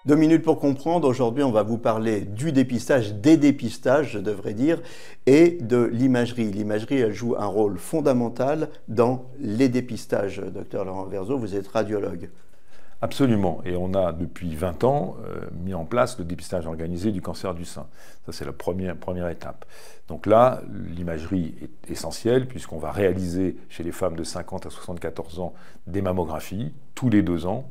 2 minutes pour comprendre. Aujourd'hui, on va vous parler du dépistage, des dépistages, je devrais dire, et de l'imagerie. L'imagerie, elle joue un rôle fondamental dans les dépistages. Docteur Laurent Verzeaux, vous êtes radiologue. Absolument. Et on a, depuis 20 ans, mis en place le dépistage organisé du cancer du sein. Ça, c'est la première étape. Donc là, l'imagerie est essentielle puisqu'on va réaliser chez les femmes de 50 à 74 ans des mammographies tous les 2 ans,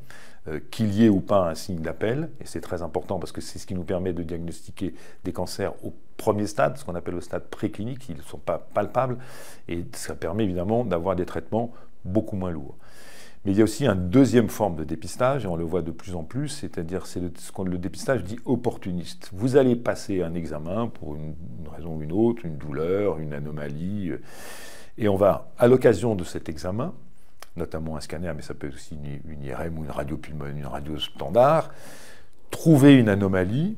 qu'il y ait ou pas un signe d'appel. Et c'est très important parce que c'est ce qui nous permet de diagnostiquer des cancers au premier stade, ce qu'on appelle le stade préclinique. Ils ne sont pas palpables et ça permet évidemment d'avoir des traitements beaucoup moins lourds. Mais il y a aussi une deuxième forme de dépistage, et on le voit de plus en plus, c'est-à-dire le dépistage dit opportuniste. Vous allez passer un examen pour une raison ou une autre, une douleur, une anomalie, et on va, à l'occasion de cet examen, notamment un scanner, mais ça peut être aussi une IRM ou une radio pulmonaire, une radio standard, trouver une anomalie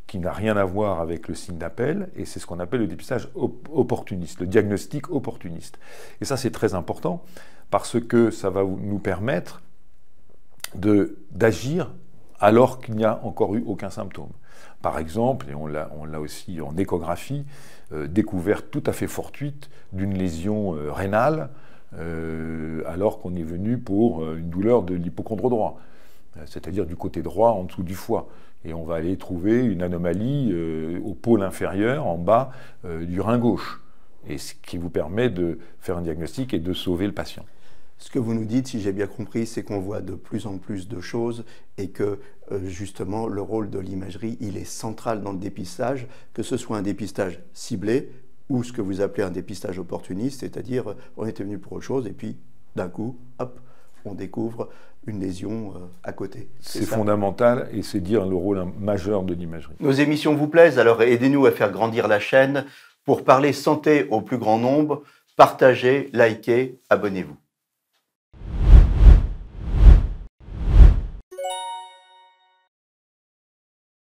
qui n'a rien à voir avec le signe d'appel, et c'est ce qu'on appelle le dépistage opportuniste, le diagnostic opportuniste. Et ça, c'est très important, parce que ça va nous permettre d'agir alors qu'il n'y a encore eu aucun symptôme. Par exemple, et on l'a aussi en échographie, découverte tout à fait fortuite d'une lésion rénale, alors qu'on est venu pour une douleur de l'hypocondre droit, c'est-à-dire du côté droit en dessous du foie. Et on va aller trouver une anomalie au pôle inférieur, en bas du rein gauche. Et ce qui vous permet de faire un diagnostic et de sauver le patient. Ce que vous nous dites, si j'ai bien compris, c'est qu'on voit de plus en plus de choses et que justement le rôle de l'imagerie, il est central dans le dépistage, que ce soit un dépistage ciblé ou ce que vous appelez un dépistage opportuniste, c'est-à-dire on était venu pour autre chose et puis d'un coup, hop, on découvre une lésion à côté. C'est fondamental et c'est dire le rôle majeur de l'imagerie. Nos émissions vous plaisent, alors aidez-nous à faire grandir la chaîne pour parler santé au plus grand nombre. Partagez, likez, abonnez-vous.